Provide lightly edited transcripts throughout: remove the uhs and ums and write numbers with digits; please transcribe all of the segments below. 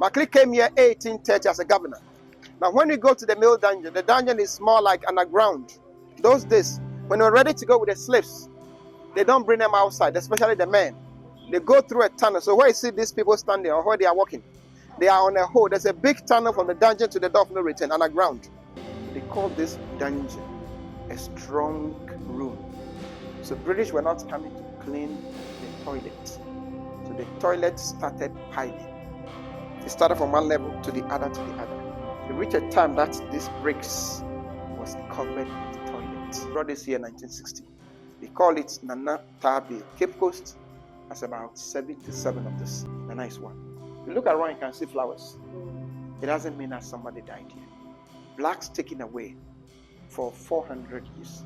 Macleay came here 1830 as a governor. Now, when you go to the male dungeon, the dungeon is more like underground. Those days, when they're ready to go with the slaves, they don't bring them outside, especially the men. They go through a tunnel. So where you see these people standing or where they are walking, they are on a hole. There's a big tunnel from the dungeon to the door of no return, underground. They call this dungeon a strong room. So British were not coming to clean the toilet. So the toilet started piling. It started from one level to the other to the other. It reached a time that this bricks was covered with the toilet. Brought this here in 1960. They call it Nana Tabi. Cape Coast has about 77 of this. The nice one. If you look around, you can see flowers. It doesn't mean that somebody died here. Blacks taken away for 400 years.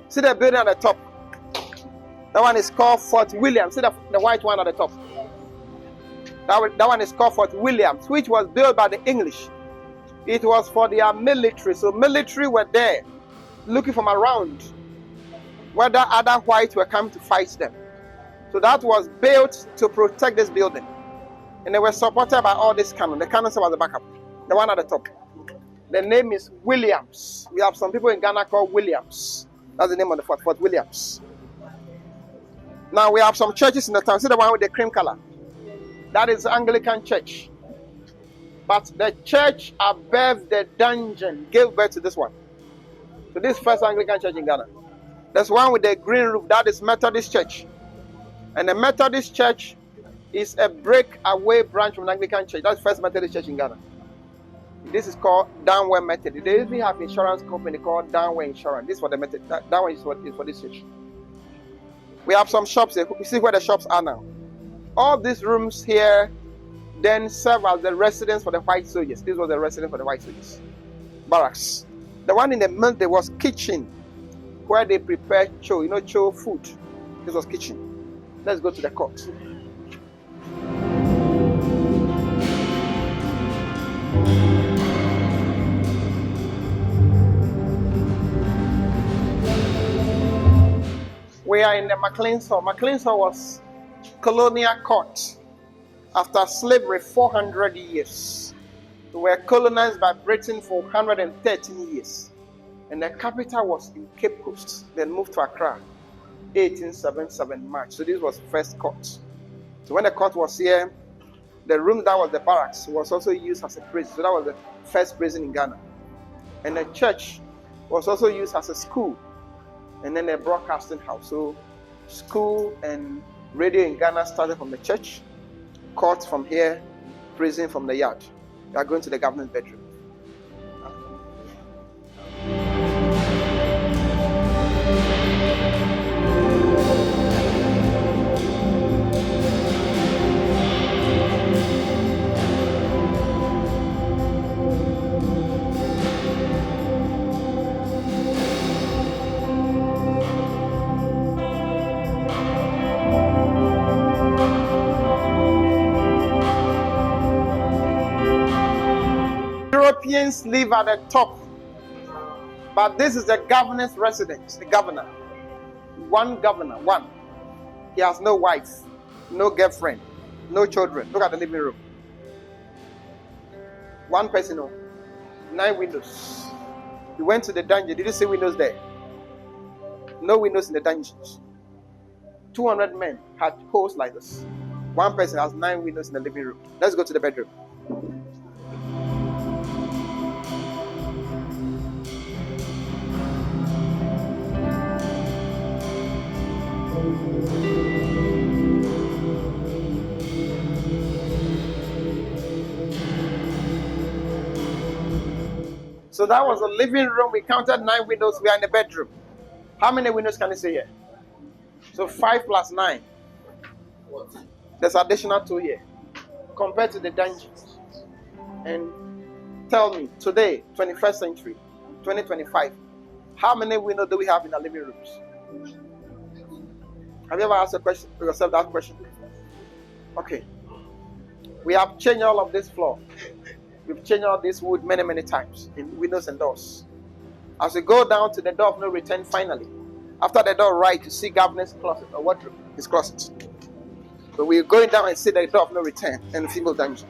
See the building at the top. That one is called Fort William. See the white one at the top. That one is called Fort William, which was built by the English. It was for their military. So military were there looking from around whether other whites were coming to fight them. So that was built to protect this building. And they were supported by all this cannon. The cannon was the backup. The one at the top. The name is Williams. We have some people in Ghana called Williams. That's the name of the fort, Fort Williams. Now we have some churches in the town. See the one with the cream color? That is Anglican church. But the church above the dungeon gave birth to this one. So this first Anglican church in Ghana. There's one with the green roof. That is Methodist church. And the Methodist church is a breakaway branch from the Anglican church. That's the first Methodist church in Ghana. This is called Downward Method. They even have insurance company called Downward Insurance. This is for the method. That one is for this church. We have some shops here. You see where the shops are now. All these rooms here then serve as the residence for the white soldiers. This was the residence for the white soldiers. Barracks. The one in the middle, there was kitchen where they prepared cho. You know cho food. This was kitchen. Let's go to the court. We are in the Maclean's Hall. Maclean's Hall was colonial court after slavery 400 years. We were colonized by Britain for 113 years. And the capital was in Cape Coast, then moved to Accra, 1877 March. So this was first court. So when the court was here, the room that was the barracks was also used as a prison. So that was the first prison in Ghana. And the church was also used as a school. And then a broadcasting house. So school and radio in Ghana started from the church, court from here, prison from the yard. We are going to the governor's bedroom. Europeans live at the top, but this is the governor's residence. The governor, one. He has no wife, no girlfriend, no children. Look at the living room. One person, 9 windows. We went to the dungeon. Did you see windows there? No windows in the dungeons. 200 men had holes like this. One person has 9 windows in the living room. Let's go to the bedroom. So that was the living room. We counted 9 windows. We are in the bedroom. How many windows can you see here? So 5 plus 9. There's additional 2 here. Compared to the dungeons. and tell me today, 21st century, 2025, how many windows do we have in our living rooms? Have you ever asked yourself that question? Okay. We have changed all of this floor. We've changed all this wood many, many times in windows and doors. As we go down to the door of no return, finally, after the door right, you see Governor's closet or wardrobe, his closet. So we're going down and see the door of no return and the female dungeon.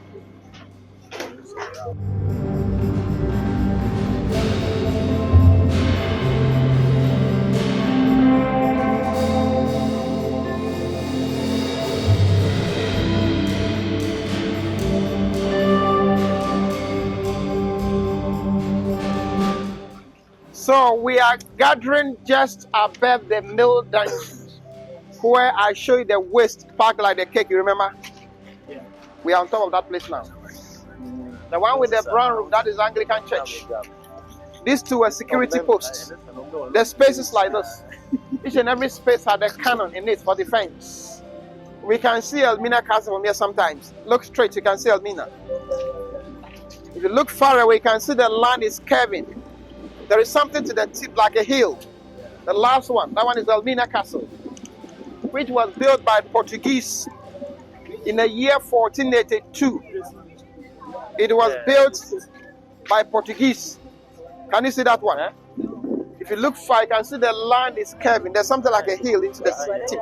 So we are gathering just above the middle dungeon, where I show you the waist packed like the cake. You remember? Yeah. We are on top of that place now. The one with the brown roof, that is Anglican Church. These two are security posts. The spaces like this. Each and every space had a cannon in it for defense. We can see Elmina Castle from here sometimes. Look straight, you can see Elmina. If you look far away, you can see the land is curving. There is something to the tip like a hill. The last one, that one is Elmina Castle, which was built by Portuguese in the year 1482. It was built by Portuguese. Can you see that one? If you look far, you can see the land is curving. There's something like a hill into the tip.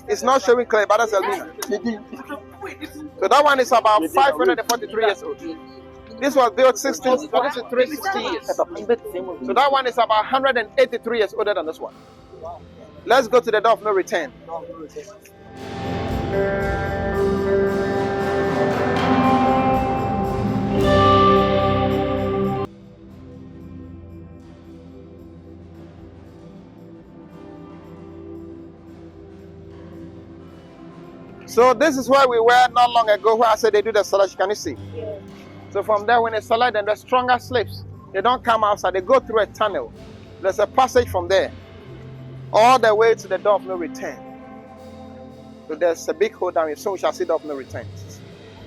It's not showing clear, but that's Elmina. So that one is about 543 years old. This was built 360 years. So that one is about 183 years older than this one. Let's go to the door of no return. So this is where we were not long ago, where I said they do the celebration. Can you see? So from there, when they select them, the stronger slaves, they don't come outside. They go through a tunnel. There's a passage from there, all the way to the door of no return. So there's a big hole down here. Soon we shall see the door of no return.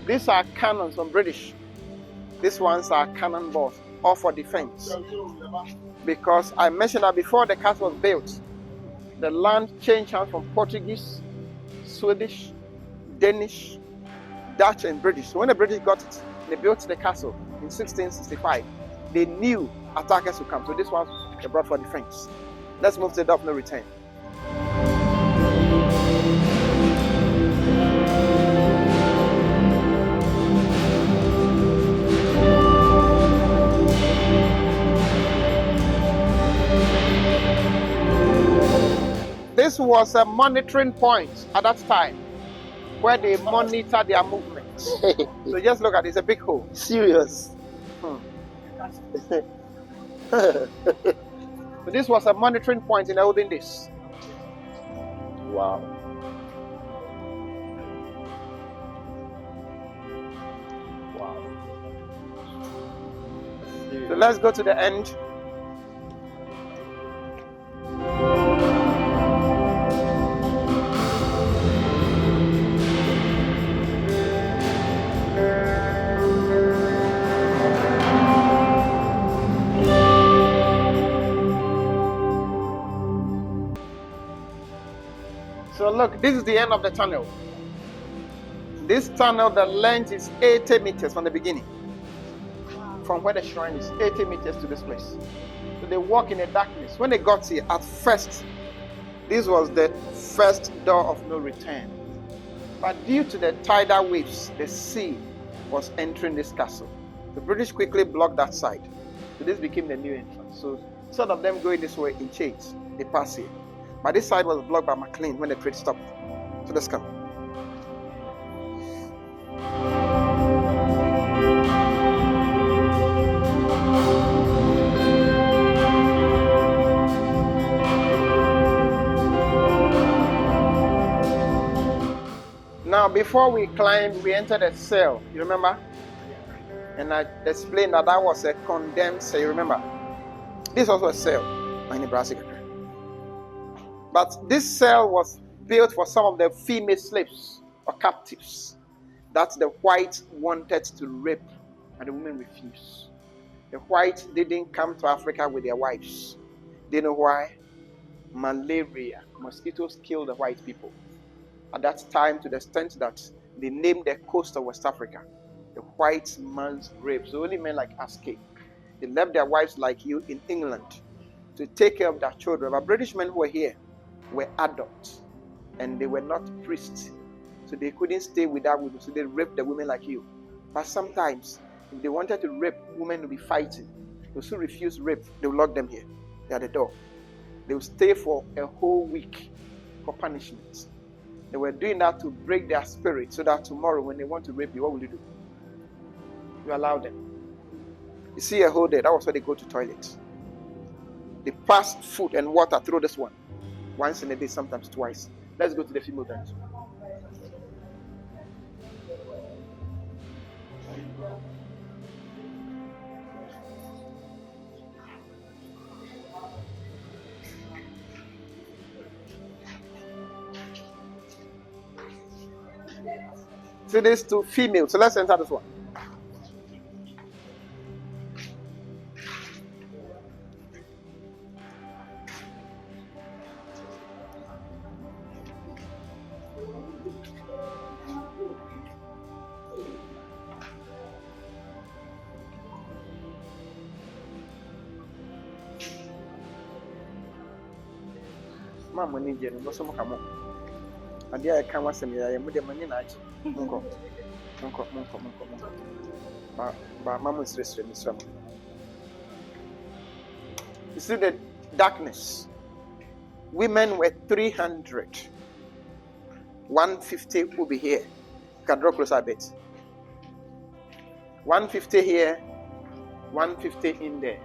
These are cannons from British. These ones are cannonballs, all for defense. Because I mentioned that before the castle was built, the land changed hands from Portuguese, Swedish, Danish, Dutch, and British. So when the British got it, they built the castle in 1665. They knew attackers would come. So this one they brought for defense. Let's move to the door of no return. This was a monitoring point at that time where they monitor their movements. So just look at it, it's a big hole. Serious. So this was a monitoring point in the olden days. Wow. Wow. So let's go to the end. So look, this is the end of the tunnel. This tunnel, the length is 80 meters from the beginning. From where the shrine is, 80 meters to this place. So they walk in the darkness. When they got here, at first, this was the first door of no return. But due to the tidal waves, the sea was entering this castle. The British quickly blocked that side. So this became the new entrance. So instead of them going this way in chains, they pass here. But this side was blocked by McLean when the trade stopped. So let's come. Now, before we climbed, we entered a cell. You remember? And I explained that was a condemned cell. You remember? This was a cell in Nebraska. But this cell was built for some of the female slaves or captives. that the whites wanted to rape, and the women refused. The whites didn't come to Africa with their wives. Do you know why? Malaria. Mosquitoes kill the white people. At that time, to the extent that they named the coast of West Africa the white man's grave. So only men like us came. They left their wives like you in England to take care of their children. But British men who were here were adults and they were not priests. So they couldn't stay without women. So they raped the women like you. But sometimes, if they wanted to rape, women would be fighting. Those who refuse rape, they will lock them here. They are the door. They will stay for a whole week for punishment. They were doing that to break their spirit so that tomorrow when they want to rape you, what will you do? You allow them. You see a hole there, that was where they go to toilet. They pass food and water through this one. Once in a day, sometimes twice. Let's go to the female bench. See these two females. So let's enter this one. Mama ninja no so mo kamo. Ade a ka wasem ya mu de mani na achi. Monko. Ba mama stress. You see the darkness. Women were 300. 150 will be here. You can draw closer a bit. 150 here, 150 in there.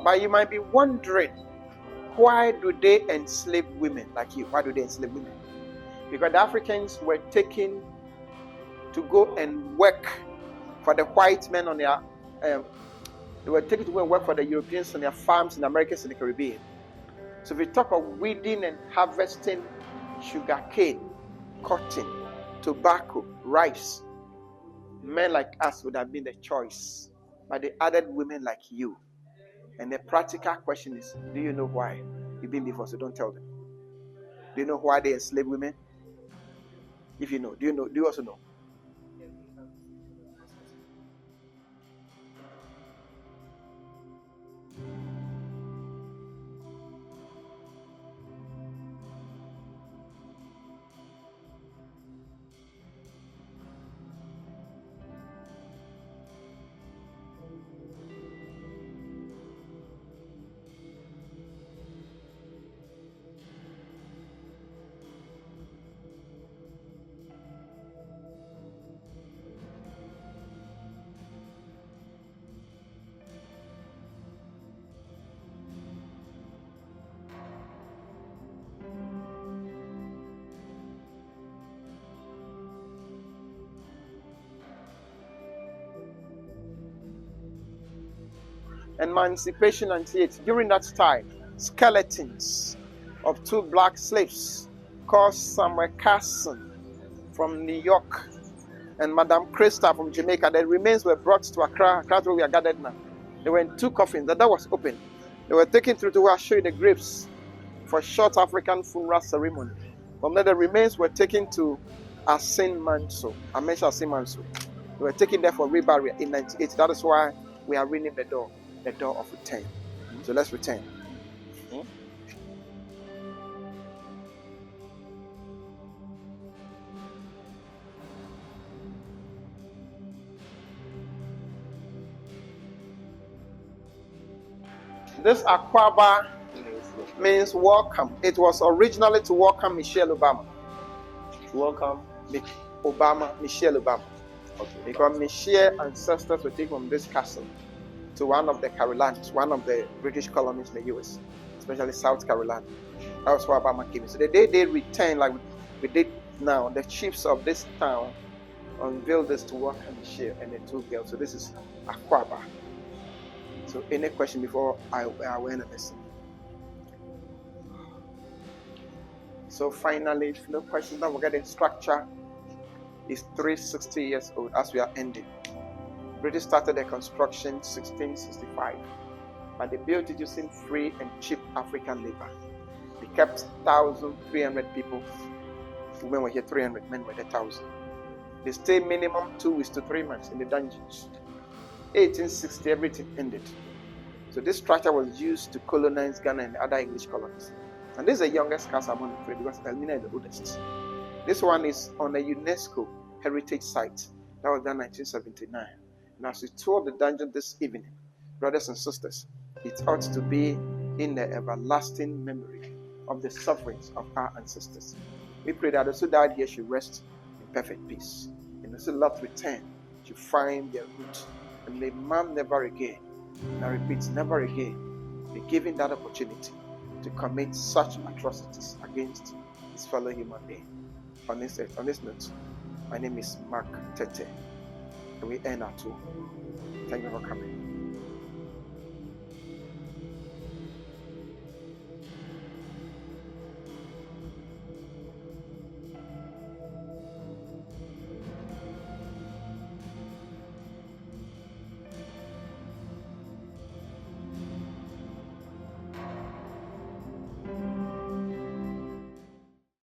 But you might be wondering, why do they enslave women like you? Why do they enslave women? Because the Africans were taken to go and work for the white men on their, they were taken to go and work for the Europeans on their farms in the Americas and the Caribbean. So if we talk of weeding and harvesting sugar cane, cotton, tobacco, rice, men like us would have been the choice. But they added women like you. And the practical question is, do you know why? You've been before, so don't tell them. Do you know why they enslave women? If you know, do you also know? Emancipation 98. During that time, skeletons of two black slaves called Samuel Carson from New York and Madame Krista from Jamaica, their remains were brought to Accra. Accra where we are gathered now. They were in two coffins. The door was open. They were taken through to where I show you the graves for a short African funeral ceremony. From there, the remains were taken to Asin Manso. I mentioned Asin Manso. They were taken there for reburial in 98. That is why we are ringing the door of return. So let's return. This Akwaba means welcome. It was originally to welcome Michelle Obama. Welcome Michelle Obama. Okay. Because Michelle's ancestors were taken from this castle to one of the Carolinas, one of the British colonies in the US, especially South Carolina. That was where Obama came in. So the day they returned, like we did now, the chiefs of this town unveiled this to welcome Michelle and the two girls. So this is Akwaba. So any question before I went and listen? So finally, if no questions, now we'll get the structure is 360 years old as we are ending. British started the construction 1665, but they built it using free and cheap African labor. They kept 1,300 people. Women were here 300, men were there 1,000. They stayed minimum 2 weeks to 3 months in the dungeons. 1860, everything ended. So this structure was used to colonize Ghana and other English colonies. And this is the youngest castle among the three because Elmina is the oldest. This one is on a UNESCO heritage site. That was done in 1979. And as we tour the dungeon this evening, brothers and sisters, it ought to be in the everlasting memory of the sufferings of our ancestors. We pray that those who died here should rest in perfect peace. And those who love to return should find their root. And may man never again, and I repeat, never again, be given that opportunity to commit such atrocities against his fellow human being. On this note, my name is Mark Tete, and we end our tour. Thank you for coming.